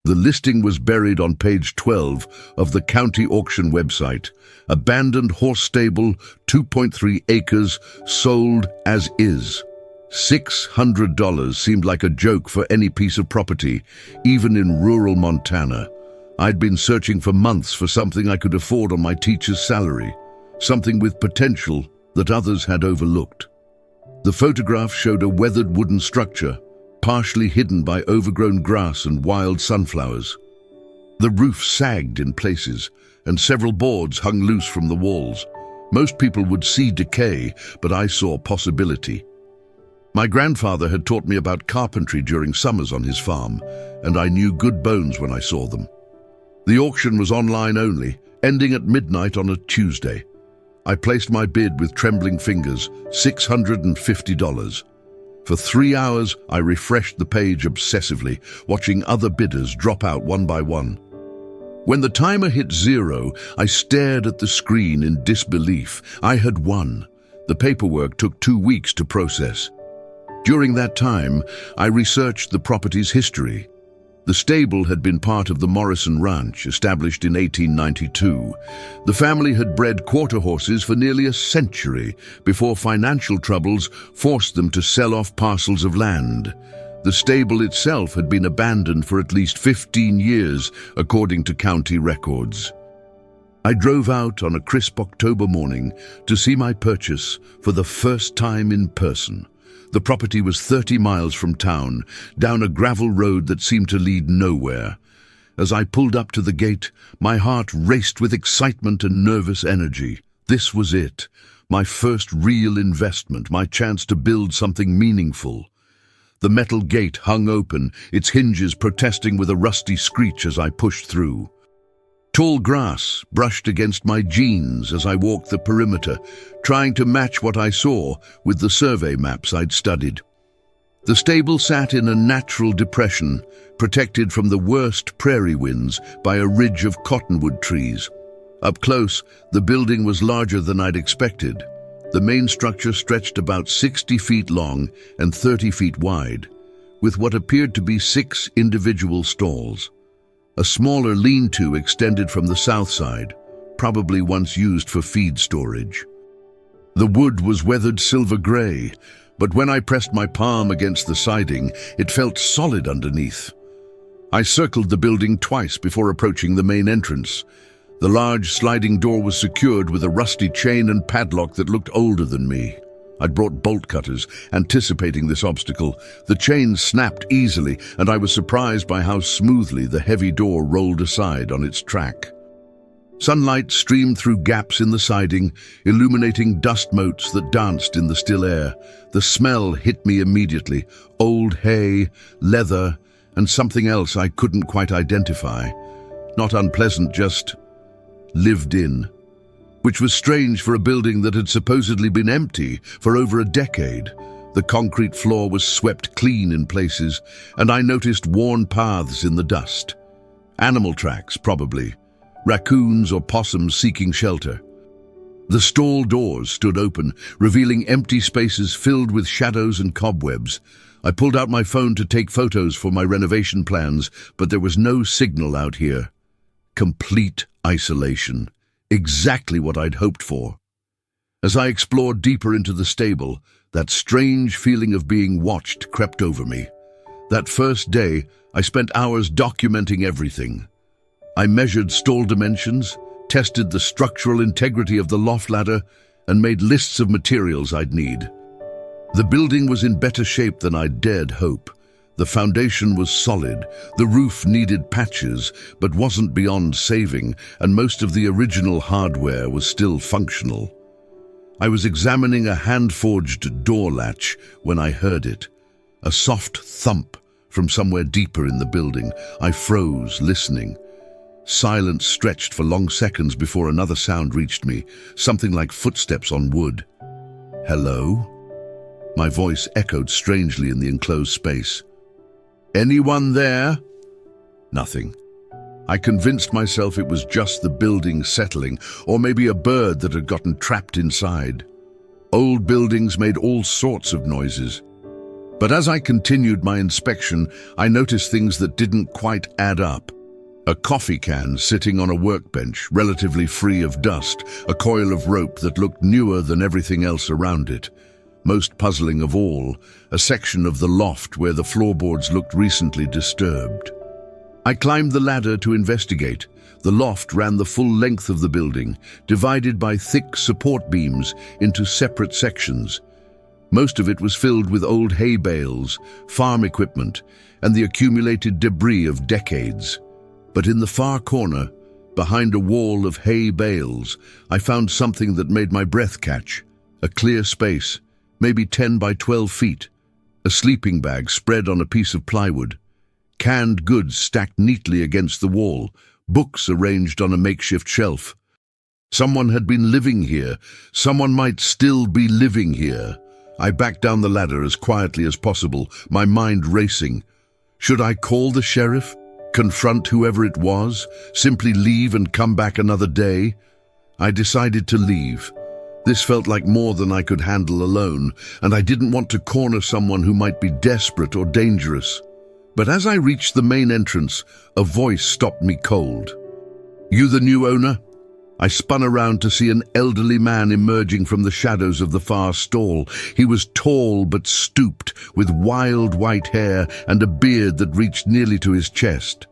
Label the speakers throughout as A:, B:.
A: The listing was buried on page 12 of the county auction website. Abandoned horse stable, 2.3 acres, sold as is. $600 seemed like a joke for any piece of property, even in rural Montana. I'd been searching for months for something I could afford on my teacher's salary, something with potential that others had overlooked. The photograph showed a weathered wooden structure, partially hidden by overgrown grass and wild sunflowers. The roof sagged in places, and several boards hung loose from the walls. Most people would see decay, but I saw possibility. My grandfather had taught me about carpentry during summers on his farm, and I knew good bones when I saw them. The auction was online only, ending at midnight on a Tuesday. I placed my bid with trembling fingers, $650. For 3 hours, I refreshed the page obsessively, watching other bidders drop out one by one. When the timer hit 0, I stared at the screen in disbelief. I had won. The paperwork took 2 weeks to process. During that time, I researched the property's history. The stable had been part of the Morrison ranch, established in 1892. The family had bred quarter horses for nearly a century before financial troubles forced them to sell off parcels of land. The stable itself had been abandoned for at least 15 years, according to county records. I drove out on a crisp October morning to see my purchase for the first time in person. The property was 30 miles from town, down a gravel road that seemed to lead nowhere. As I pulled up to the gate, my heart raced with excitement and nervous energy. This was it, my first real investment, my chance to build something meaningful. The metal gate hung open, its hinges protesting with a rusty screech as I pushed through. Tall grass brushed against my jeans as I walked the perimeter, trying to match what I saw with the survey maps I'd studied. The stable sat in a natural depression, protected from the worst prairie winds by a ridge of cottonwood trees. Up close, the building was larger than I'd expected. The main structure stretched about 60 feet long and 30 feet wide, with what appeared to be 6 individual stalls. A smaller lean-to extended from the south side, probably once used for feed storage. The wood was weathered silver gray, but when I pressed my palm against the siding, it felt solid underneath. I circled the building twice before approaching the main entrance. The large sliding door was secured with a rusty chain and padlock that looked older than me. I'd brought bolt cutters, anticipating this obstacle. The chain snapped easily, and I was surprised by how smoothly the heavy door rolled aside on its track. Sunlight streamed through gaps in the siding, illuminating dust motes that danced in the still air. The smell hit me immediately: old hay, leather, and something else I couldn't quite identify. Not unpleasant, just lived in. Which was strange for a building that had supposedly been empty for over a decade. The concrete floor was swept clean in places, and I noticed worn paths in the dust. Animal tracks, probably. Raccoons or possums seeking shelter. The stall doors stood open, revealing empty spaces filled with shadows and cobwebs. I pulled out my phone to take photos for my renovation plans, but there was no signal out here. Complete isolation. Exactly what I'd hoped for. As I explored deeper into the stable, that strange feeling of being watched crept over me. That first day, I spent hours documenting everything. I measured stall dimensions, tested the structural integrity of the loft ladder, and made lists of materials I'd need. The building was in better shape than I'd dared hope. The foundation was solid, the roof needed patches, but wasn't beyond saving, and most of the original hardware was still functional. I was examining a hand-forged door latch when I heard it. A soft thump from somewhere deeper in the building. I froze, listening. Silence stretched for long seconds before another sound reached me, something like footsteps on wood. Hello? My voice echoed strangely in the enclosed space. Anyone there? Nothing. I convinced myself it was just the building settling, or maybe a bird that had gotten trapped inside. Old buildings made all sorts of noises. But as I continued my inspection, I noticed things that didn't quite add up. A coffee can sitting on a workbench, relatively free of dust, a coil of rope that looked newer than everything else around it. Most puzzling of all, a section of the loft where the floorboards looked recently disturbed. I climbed the ladder to investigate. The loft ran the full length of the building, divided by thick support beams into separate sections. Most of it was filled with old hay bales, farm equipment, and the accumulated debris of decades. But in the far corner, behind a wall of hay bales, I found something that made my breath catch. A clear space, maybe 10 by 12 feet. A sleeping bag spread on a piece of plywood. Canned goods stacked neatly against the wall. Books arranged on a makeshift shelf. Someone had been living here. Someone might still be living here. I backed down the ladder as quietly as possible, my mind racing. Should I call the sheriff? Confront whoever it was? Simply leave and come back another day? I decided to leave. This felt like more than I could handle alone, and I didn't want to corner someone who might be desperate or dangerous. But as I reached the main entrance, a voice stopped me cold. "You the new owner?" I spun around to see an elderly man emerging from the shadows of the far stall. He was tall but stooped, with wild white hair and a beard that reached nearly to his chest.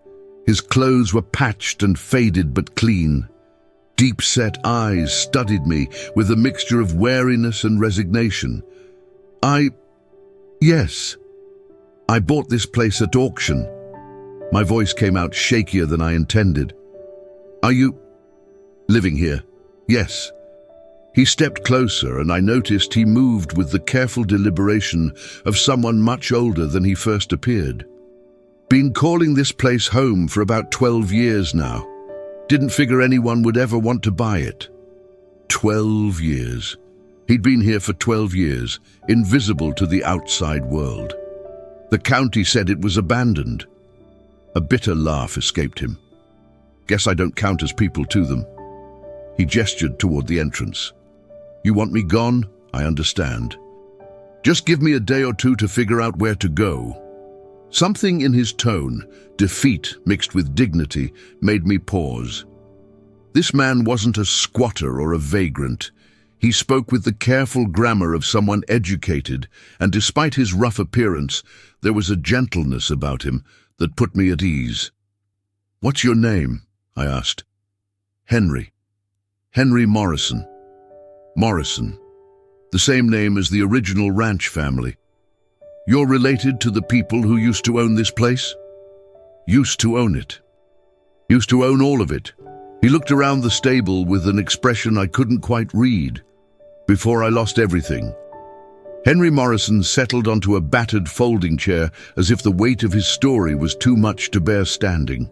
A: His clothes were patched and faded but clean. Deep-set eyes studied me with a mixture of wariness and resignation. Yes. I bought this place at auction." My voice came out shakier than I intended. "Are you living here?" "Yes." He stepped closer, and I noticed he moved with the careful deliberation of someone much older than he first appeared. "Been calling this place home for about 12 years now. Didn't figure anyone would ever want to buy it." 12 years. He'd been here for 12 years, invisible to the outside world. The county said it was abandoned. A bitter laugh escaped him. "Guess I don't count as people to them." He gestured toward the entrance. "You want me gone? I understand. Just give me a day or two to figure out where to go." Something in his tone, defeat mixed with dignity, made me pause. This man wasn't a squatter or a vagrant. He spoke with the careful grammar of someone educated, and despite his rough appearance, there was a gentleness about him that put me at ease. "What's your name?" I asked. "Henry. Henry Morrison." Morrison. The same name as the original ranch family. "You're related to the people who used to own this place?" "Used to own it. Used to own all of it." He looked around the stable with an expression I couldn't quite read. "Before I lost everything." Henry Morrison settled onto a battered folding chair as if the weight of his story was too much to bear standing.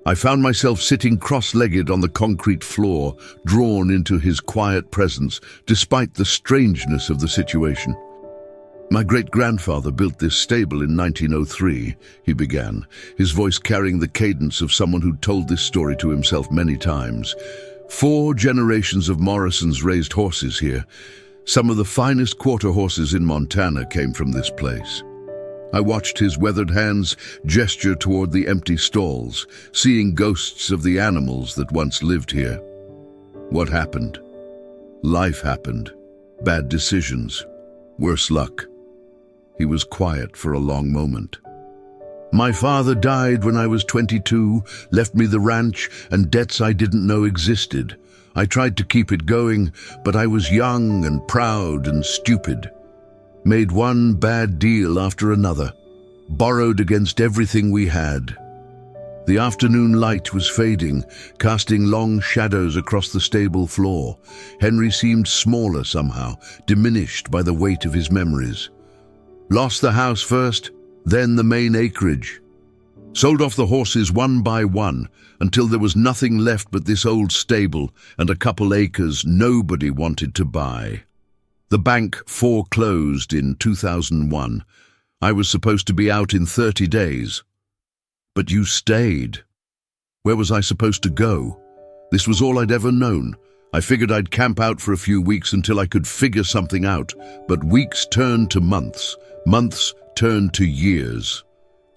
A: I found myself sitting cross-legged on the concrete floor, drawn into his quiet presence, despite the strangeness of the situation. "My great-grandfather built this stable in 1903, he began, his voice carrying the cadence of someone who'd told this story to himself many times. 4 generations of Morrisons raised horses here. Some of the finest quarter horses in Montana came from this place." I watched his weathered hands gesture toward the empty stalls, seeing ghosts of the animals that once lived here. What happened? Life happened. Bad decisions. Worse luck. He was quiet for a long moment. "My father died when I was 22, left me the ranch and debts I didn't know existed. I tried to keep it going, but I was young and proud and stupid. Made one bad deal after another. Borrowed against everything we had." The afternoon light was fading, casting long shadows across the stable floor. Henry seemed smaller somehow, diminished by the weight of his memories. "Lost the house first, then the main acreage. Sold off the horses one by one, until there was nothing left but this old stable and a couple acres nobody wanted to buy. The bank foreclosed in 2001. I was supposed to be out in 30 days. But you stayed. Where was I supposed to go? This was all I'd ever known. I figured I'd camp out for a few weeks until I could figure something out, but weeks turned to months. Months turned to years.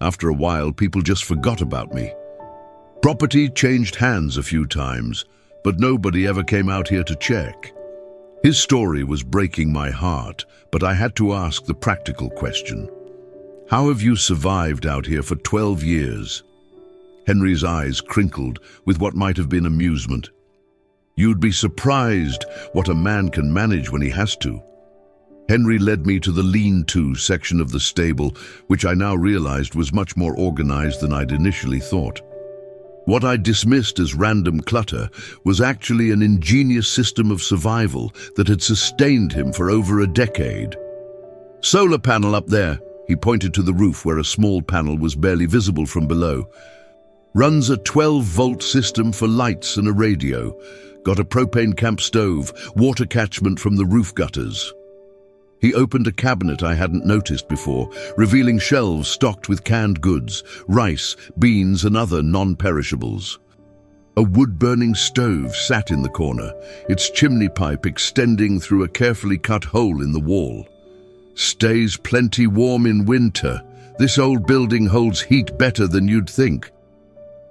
A: After a while, people just forgot about me. Property changed hands a few times, but nobody ever came out here to check. His story was breaking my heart, but I had to ask the practical question. How have you survived out here for 12 years? Henry's eyes crinkled with what might have been amusement. You'd be surprised what a man can manage when he has to. Henry led me to the lean-to section of the stable, which I now realized was much more organized than I'd initially thought. What I dismissed as random clutter was actually an ingenious system of survival that had sustained him for over a decade. Solar panel up there, he pointed to the roof where a small panel was barely visible from below. Runs a 12-volt system for lights and a radio. Got a propane camp stove, water catchment from the roof gutters. He opened a cabinet I hadn't noticed before, revealing shelves stocked with canned goods, rice, beans, and other non-perishables. A wood-burning stove sat in the corner, its chimney pipe extending through a carefully cut hole in the wall. Stays plenty warm in winter. This old building holds heat better than you'd think.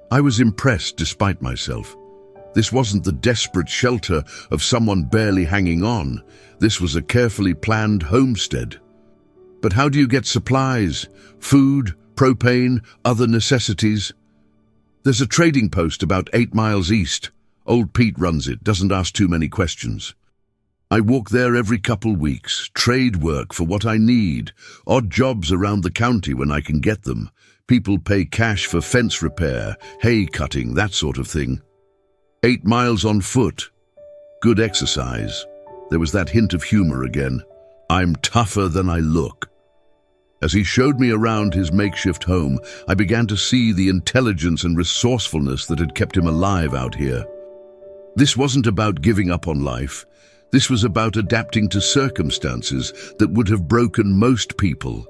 A: I was impressed despite myself. This wasn't the desperate shelter of someone barely hanging on. This was a carefully planned homestead. But how do you get supplies? Food, propane, other necessities? There's a trading post about 8 miles east. Old Pete runs it, doesn't ask too many questions. I walk there every couple weeks, trade work for what I need, odd jobs around the county when I can get them. People pay cash for fence repair, hay cutting, that sort of thing. 8 miles on foot. Good exercise. There was that hint of humor again. I'm tougher than I look. As he showed me around his makeshift home, I began to see the intelligence and resourcefulness that had kept him alive out here. This wasn't about giving up on life. This was about adapting to circumstances that would have broken most people.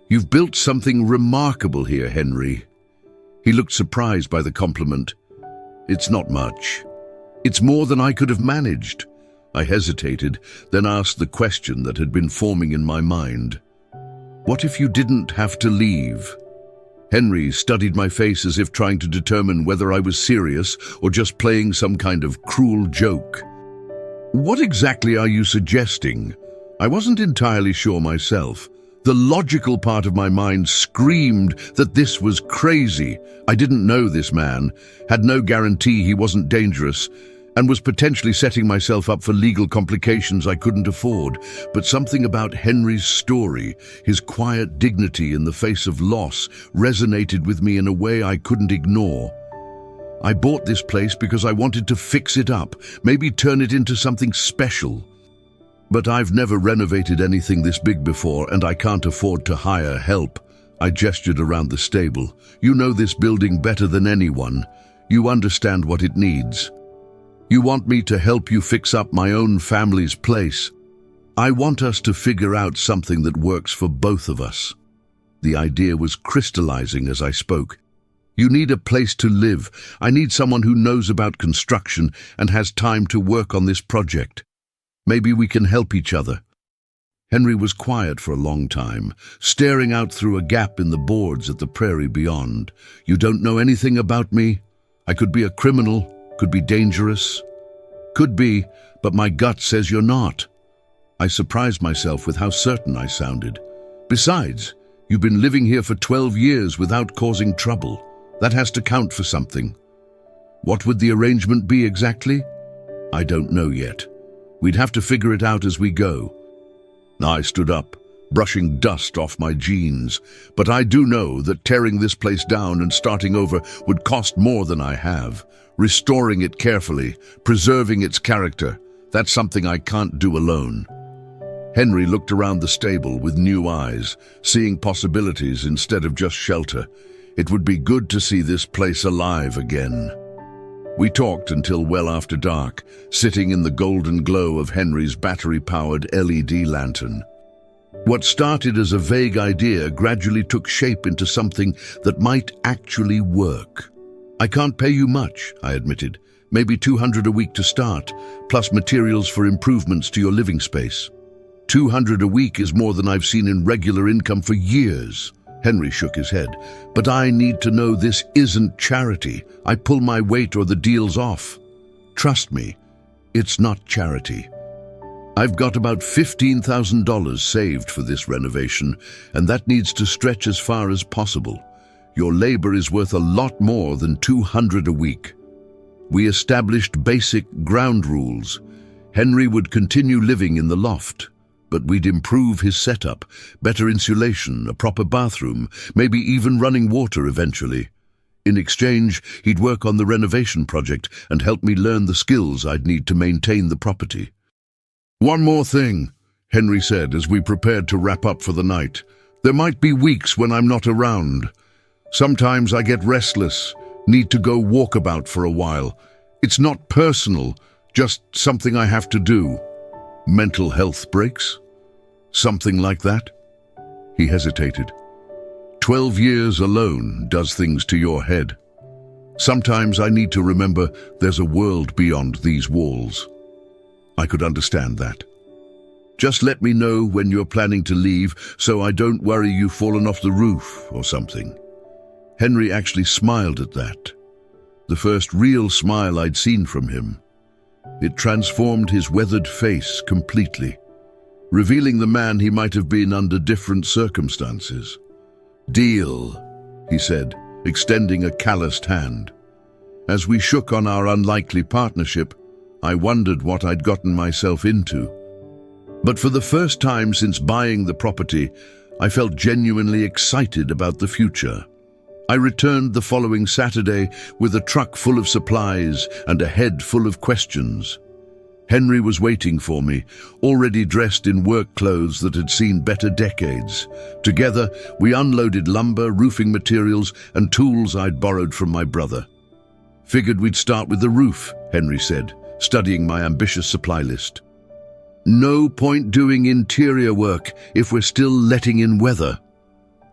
A: You've built something remarkable here, Henry. He looked surprised by the compliment. It's not much. It's more than I could have managed. I hesitated, then asked the question that had been forming in my mind. What if you didn't have to leave? Henry studied my face as if trying to determine whether I was serious or just playing some kind of cruel joke. What exactly are you suggesting? I wasn't entirely sure myself. The logical part of my mind screamed that this was crazy. I didn't know this man, had no guarantee he wasn't dangerous, and was potentially setting myself up for legal complications I couldn't afford. But something about Henry's story, his quiet dignity in the face of loss, resonated with me in a way I couldn't ignore. I bought this place because I wanted to fix it up, maybe turn it into something special. But I've never renovated anything this big before, and I can't afford to hire help. I gestured around the stable. You know this building better than anyone. You understand what it needs. You want me to help you fix up my own family's place. I want us to figure out something that works for both of us. The idea was crystallizing as I spoke. You need a place to live. I need someone who knows about construction and has time to work on this project. Maybe we can help each other. Henry was quiet for a long time, staring out through a gap in the boards at the prairie beyond. You don't know anything about me? I could be a criminal, could be dangerous. Could be, but my gut says you're not. I surprised myself with how certain I sounded. Besides, you've been living here for 12 years without causing trouble. That has to count for something. What would the arrangement be exactly? I don't know yet. We'd have to figure it out as we go. I stood up, brushing dust off my jeans, but I do know that tearing this place down and starting over would cost more than I have. Restoring it carefully, preserving its character, that's something I can't do alone. Henry looked around the stable with new eyes, seeing possibilities instead of just shelter. It would be good to see this place alive again. We talked until well after dark, sitting in the golden glow of Henry's battery-powered LED lantern. What started as a vague idea gradually took shape into something that might actually work. I can't pay you much, I admitted. Maybe $200 a week to start, plus materials for improvements to your living space. 200 a week is more than I've seen in regular income for years. Henry shook his head. But I need to know this isn't charity. I pull my weight or the deal's off. Trust me, it's not charity. I've got about $15,000 saved for this renovation, and that needs to stretch as far as possible. Your labor is worth a lot more than 200 a week. We established basic ground rules. Henry would continue living in the loft, but we'd improve his setup, better insulation, a proper bathroom, maybe even running water eventually. In exchange, he'd work on the renovation project and help me learn the skills I'd need to maintain the property. One more thing, Henry said as we prepared to wrap up for the night. There might be weeks when I'm not around. Sometimes I get restless, need to go walkabout for a while. It's not personal, just something I have to do. Mental health breaks? Something like that? He hesitated. 12 years alone does things to your head. Sometimes I need to remember there's a world beyond these walls. I could understand that. Just let me know when you're planning to leave so I don't worry you've fallen off the roof or something. Henry actually smiled at that. The first real smile I'd seen from him. It transformed his weathered face completely, revealing the man he might have been under different circumstances. Deal, he said, extending a calloused hand. As we shook on our unlikely partnership, I wondered what I'd gotten myself into. But for the first time since buying the property, I felt genuinely excited about the future. I returned the following Saturday with a truck full of supplies and a head full of questions. Henry was waiting for me, already dressed in work clothes that had seen better decades. Together, we unloaded lumber, roofing materials, and tools I'd borrowed from my brother. Figured we'd start with the roof, Henry said, studying my ambitious supply list. No point doing interior work if we're still letting in weather.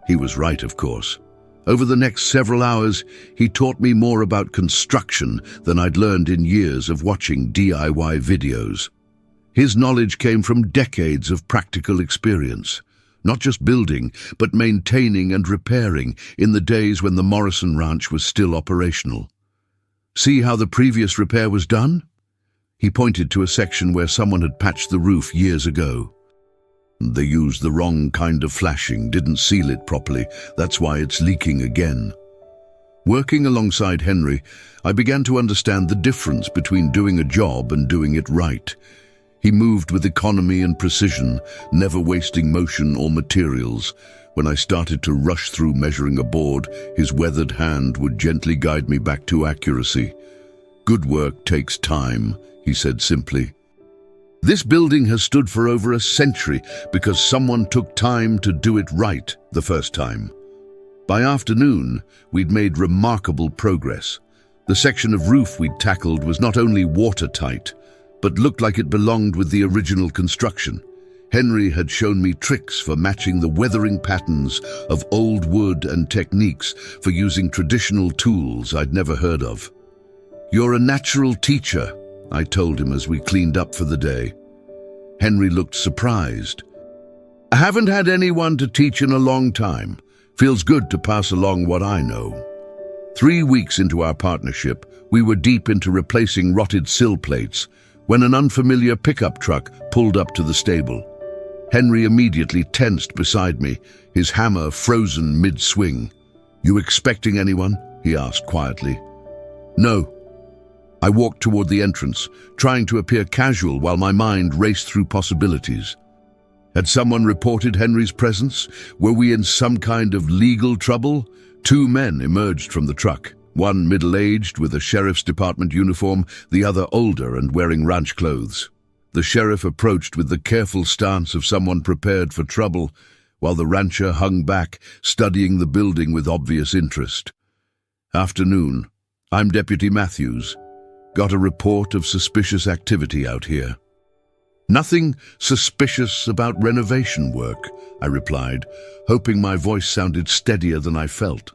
A: He was right, of course. Over the next several hours, he taught me more about construction than I'd learned in years of watching DIY videos. His knowledge came from decades of practical experience, not just building, but maintaining and repairing in the days when the Morrison ranch was still operational. See how the previous repair was done? He pointed to a section where someone had patched the roof years ago. They used the wrong kind of flashing, didn't seal it properly. That's why it's leaking again. Working alongside Henry, I began to understand the difference between doing a job and doing it right. He moved with economy and precision, never wasting motion or materials. When I started to rush through measuring a board, his weathered hand would gently guide me back to accuracy. Good work takes time, he said simply. This building has stood for over a century because someone took time to do it right the first time. By afternoon, we'd made remarkable progress. The section of roof we'd tackled was not only watertight, but looked like it belonged with the original construction. Henry had shown me tricks for matching the weathering patterns of old wood and techniques for using traditional tools I'd never heard of. "You're a natural teacher," I told him as we cleaned up for the day. Henry looked surprised. "I haven't had anyone to teach in a long time. Feels good to pass along what I know." 3 weeks into our partnership, we were deep into replacing rotted sill plates when an unfamiliar pickup truck pulled up to the stable. Henry immediately tensed beside me, his hammer frozen mid-swing. "You expecting anyone?" he asked quietly. "No." I walked toward the entrance, trying to appear casual while my mind raced through possibilities. Had someone reported Henry's presence? Were we in some kind of legal trouble? 2 men emerged from the truck, one middle-aged with a sheriff's department uniform, the other older and wearing ranch clothes. The sheriff approached with the careful stance of someone prepared for trouble, while the rancher hung back, studying the building with obvious interest. "Afternoon. I'm Deputy Matthews. Got a report of suspicious activity out here." "Nothing suspicious about renovation work," I replied, hoping my voice sounded steadier than I felt.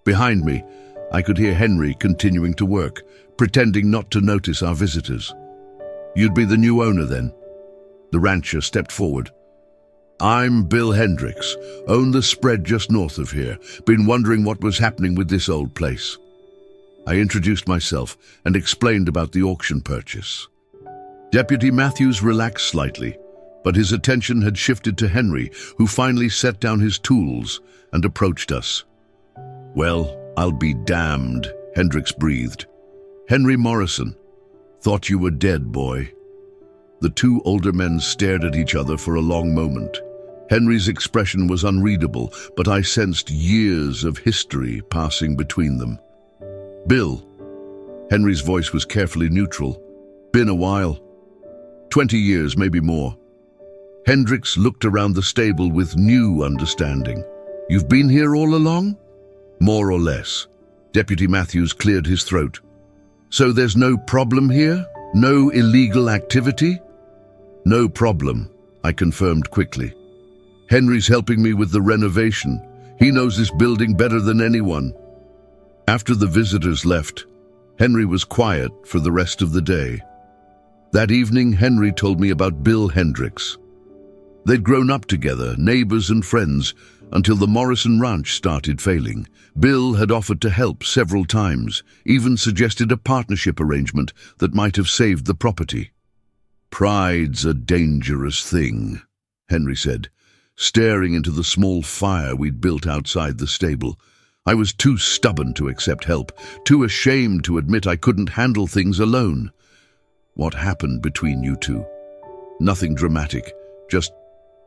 A: Behind me, I could hear Henry continuing to work, pretending not to notice our visitors. "You'd be the new owner then?" The rancher stepped forward. I'm Bill Hendricks, own the spread just north of here. Been wondering what was happening with this old place. I introduced myself and explained about the auction purchase. Deputy Matthews relaxed slightly, but his attention had shifted to Henry, who finally set down his tools and approached us. Well, I'll be damned, Hendricks breathed. Henry Morrison, thought you were dead, boy. The two older men stared at each other for a long moment. Henry's expression was unreadable, but I sensed years of history passing between them. Bill. Henry's voice was carefully neutral. Been a while. 20 years, maybe more. Hendricks looked around the stable with new understanding. You've been here all along? More or less. Deputy Matthews cleared his throat. So there's no problem here? No illegal activity? No problem, I confirmed quickly. Henry's helping me with the renovation. He knows this building better than anyone. After the visitors left, Henry was quiet for the rest of the day. That evening, Henry told me about Bill Hendricks. They'd grown up together, neighbors and friends, until the Morrison ranch started failing. Bill had offered to help several times, even suggested a partnership arrangement that might have saved the property. Pride's a dangerous thing, Henry said, staring into the small fire we'd built outside the stable. I was too stubborn to accept help, too ashamed to admit I couldn't handle things alone. What happened between you two? Nothing dramatic, just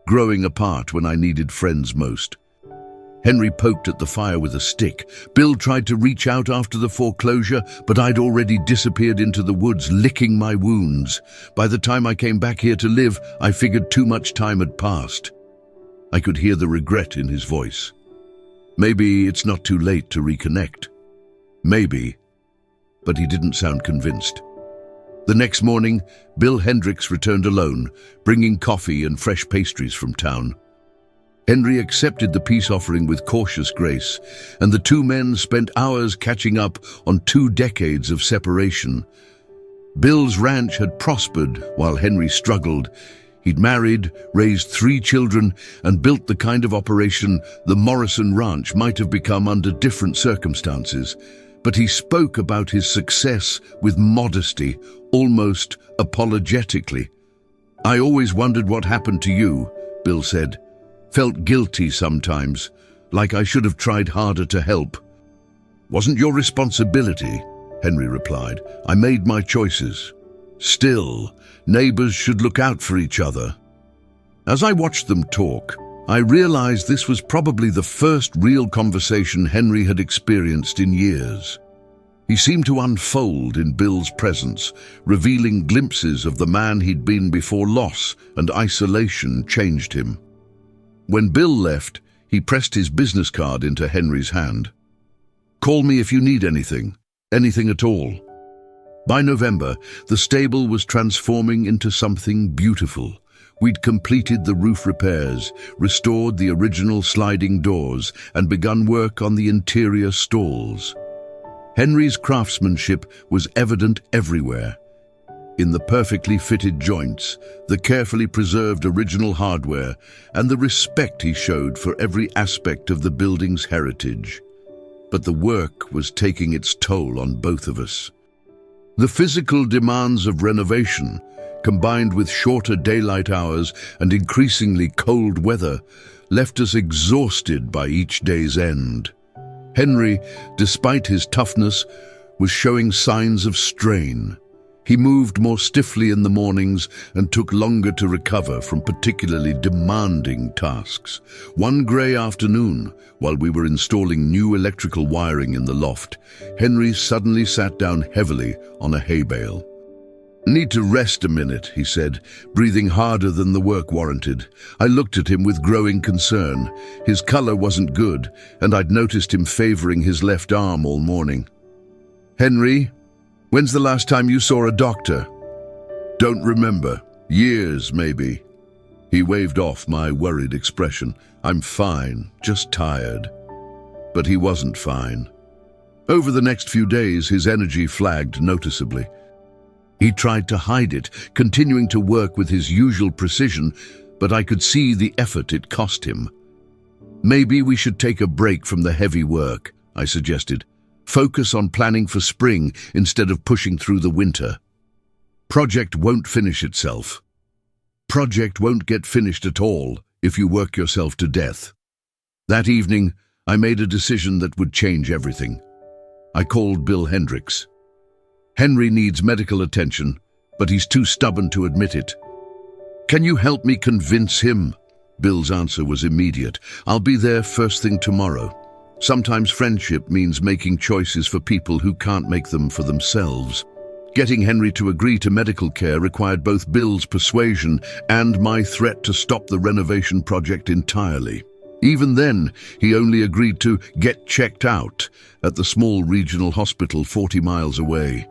A: growing apart when I needed friends most. Henry poked at the fire with a stick. Bill tried to reach out after the foreclosure, but I'd already disappeared into the woods, licking my wounds. By the time I came back here to live, I figured too much time had passed. I could hear the regret in his voice. Maybe it's not too late to reconnect. Maybe, but he didn't sound convinced. The next morning, Bill Hendricks returned alone, bringing coffee and fresh pastries from town. Henry accepted the peace offering with cautious grace, and the two men spent hours catching up on 2 decades of separation. Bill's ranch had prospered while Henry struggled. He'd married, raised 3 children, and built the kind of operation the Morrison ranch might have become under different circumstances. But he spoke about his success with modesty, almost apologetically. I always wondered what happened to you, Bill said. Felt guilty sometimes, like I should have tried harder to help. Wasn't your responsibility, Henry replied. I made my choices. Still, neighbors should look out for each other. As I watched them talk, I realized this was probably the first real conversation Henry had experienced in years. He seemed to unfold in Bill's presence, revealing glimpses of the man he'd been before loss and isolation changed him. When Bill left, he pressed his business card into Henry's hand. Call me if you need anything at all. By November, the stable was transforming into something beautiful. We'd completed the roof repairs, restored the original sliding doors, and begun work on the interior stalls. Henry's craftsmanship was evident everywhere. In the perfectly fitted joints, the carefully preserved original hardware, and the respect he showed for every aspect of the building's heritage. But the work was taking its toll on both of us. The physical demands of renovation, combined with shorter daylight hours and increasingly cold weather, left us exhausted by each day's end. Henry, despite his toughness, was showing signs of strain. He moved more stiffly in the mornings and took longer to recover from particularly demanding tasks. One grey afternoon, while we were installing new electrical wiring in the loft, Henry suddenly sat down heavily on a hay bale. Need to rest a minute, he said, breathing harder than the work warranted. I looked at him with growing concern. His colour wasn't good, and I'd noticed him favouring his left arm all morning. Henry, when's the last time you saw a doctor? Don't remember. Years, maybe. He waved off my worried expression. I'm fine, just tired. But he wasn't fine. Over the next few days, his energy flagged noticeably. He tried to hide it, continuing to work with his usual precision, but I could see the effort it cost him. "Maybe we should take a break from the heavy work," I suggested. "Focus on planning for spring instead of pushing through the winter." Project won't finish itself. Project won't get finished at all if you work yourself to death. That evening, I made a decision that would change everything. I called Bill Hendricks. "Henry needs medical attention, but he's too stubborn to admit it. Can you help me convince him?" Bill's answer was immediate. "I'll be there first thing tomorrow." Sometimes friendship means making choices for people who can't make them for themselves. Getting Henry to agree to medical care required both Bill's persuasion and my threat to stop the renovation project entirely. Even then, he only agreed to get checked out at the small regional hospital 40 miles away.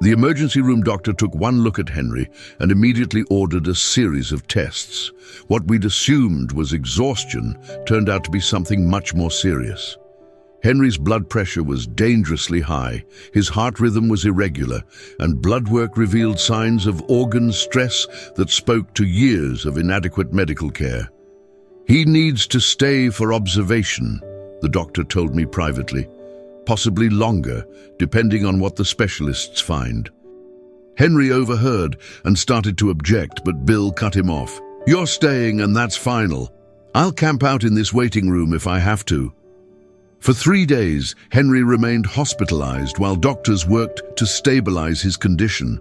A: The emergency room doctor took one look at Henry and immediately ordered a series of tests. What we'd assumed was exhaustion turned out to be something much more serious. Henry's blood pressure was dangerously high, his heart rhythm was irregular, and blood work revealed signs of organ stress that spoke to years of inadequate medical care. "He needs to stay for observation," the doctor told me privately. "Possibly longer, depending on what the specialists find." Henry overheard and started to object, but Bill cut him off. "You're staying, and that's final. I'll camp out in this waiting room if I have to." For 3 days, Henry remained hospitalized while doctors worked to stabilize his condition.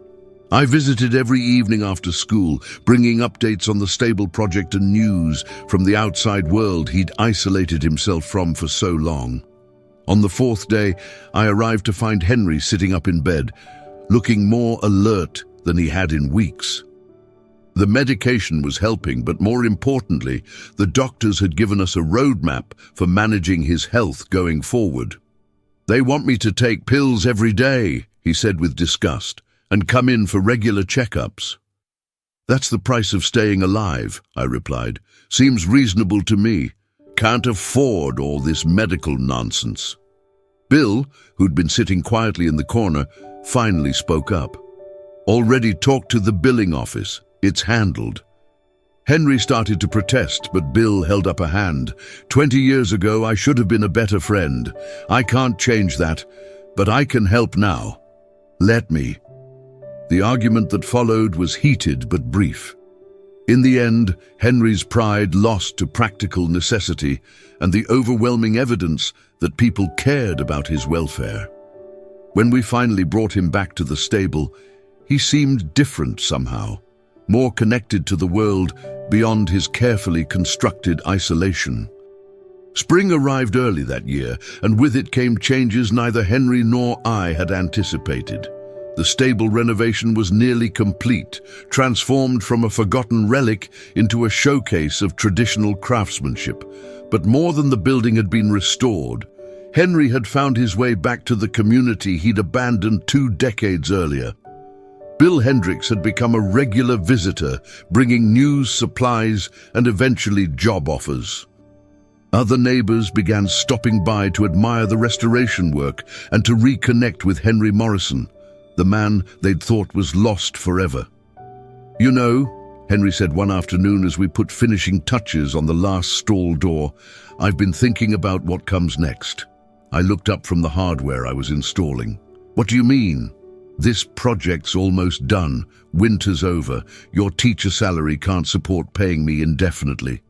A: I visited every evening after school, bringing updates on the stable project and news from the outside world he'd isolated himself from for so long. On the 4th day, I arrived to find Henry sitting up in bed, looking more alert than he had in weeks. The medication was helping, but more importantly, the doctors had given us a roadmap for managing his health going forward. "They want me to take pills every day," he said with disgust, "and come in for regular checkups." "That's the price of staying alive," I replied. "Seems reasonable to me. Can't afford all this medical nonsense." Bill, who'd been sitting quietly in the corner, finally spoke up. "Already talked to the billing office. It's handled." Henry started to protest, but Bill held up a hand. "20 years ago, I should have been a better friend. I can't change that, but I can help now. Let me." The argument that followed was heated but brief. In the end, Henry's pride lost to practical necessity and the overwhelming evidence that people cared about his welfare. When we finally brought him back to the stable, he seemed different somehow, more connected to the world beyond his carefully constructed isolation. Spring arrived early that year, and with it came changes neither Henry nor I had anticipated. The stable renovation was nearly complete, transformed from a forgotten relic into a showcase of traditional craftsmanship. But more than the building had been restored, Henry had found his way back to the community he'd abandoned 2 decades earlier. Bill Hendricks had become a regular visitor, bringing news, supplies, and eventually job offers. Other neighbors began stopping by to admire the restoration work and to reconnect with Henry Morrison, the man they'd thought was lost forever. "You know," Henry said one afternoon as we put finishing touches on the last stall door, "I've been thinking about what comes next." I looked up from the hardware I was installing. "What do you mean?" "This project's almost done. Winter's over. Your teacher salary can't support paying me indefinitely."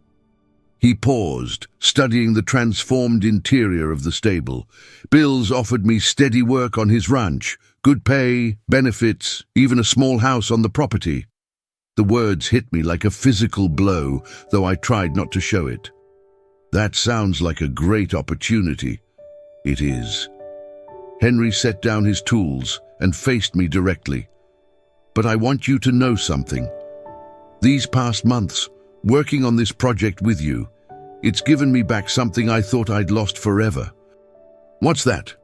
A: He paused, studying the transformed interior of the stable. "Bill's offered me steady work on his ranch, good pay, benefits, even a small house on the property." The words hit me like a physical blow, though I tried not to show it. "That sounds like a great opportunity." "It is." Henry set down his tools and faced me directly. "But I want you to know something. These past months, working on this project with you, it's given me back something I thought I'd lost forever." "What's that?"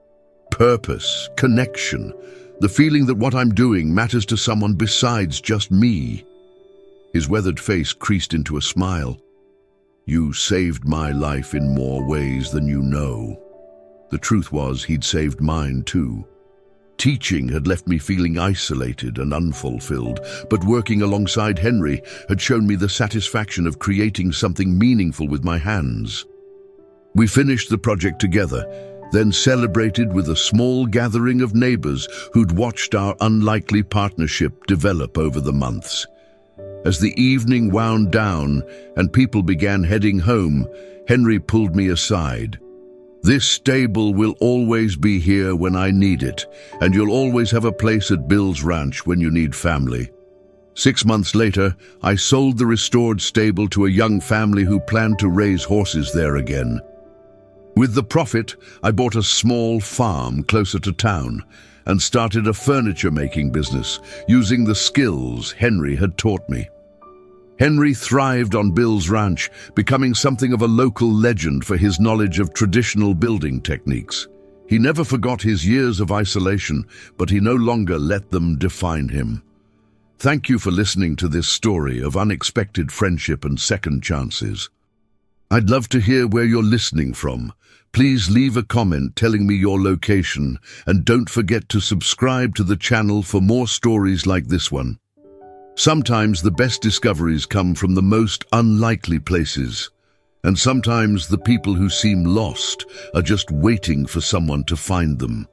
A: "Purpose, connection, the feeling that what I'm doing matters to someone besides just me." His weathered face creased into a smile. "You saved my life in more ways than you know." The truth was, he'd saved mine too. Teaching had left me feeling isolated and unfulfilled, but working alongside Henry had shown me the satisfaction of creating something meaningful with my hands. We finished the project together, then celebrated with a small gathering of neighbors who'd watched our unlikely partnership develop over the months. As the evening wound down and people began heading home, Henry pulled me aside. "This stable will always be here when I need it, and you'll always have a place at Bill's Ranch when you need family." 6 months later, I sold the restored stable to a young family who planned to raise horses there again. With the profit, I bought a small farm closer to town and started a furniture-making business using the skills Henry had taught me. Henry thrived on Bill's Ranch, becoming something of a local legend for his knowledge of traditional building techniques. He never forgot his years of isolation, but he no longer let them define him. Thank you for listening to this story of unexpected friendship and second chances. I'd love to hear where you're listening from. Please leave a comment telling me your location, and don't forget to subscribe to the channel for more stories like this one. Sometimes the best discoveries come from the most unlikely places, and sometimes the people who seem lost are just waiting for someone to find them.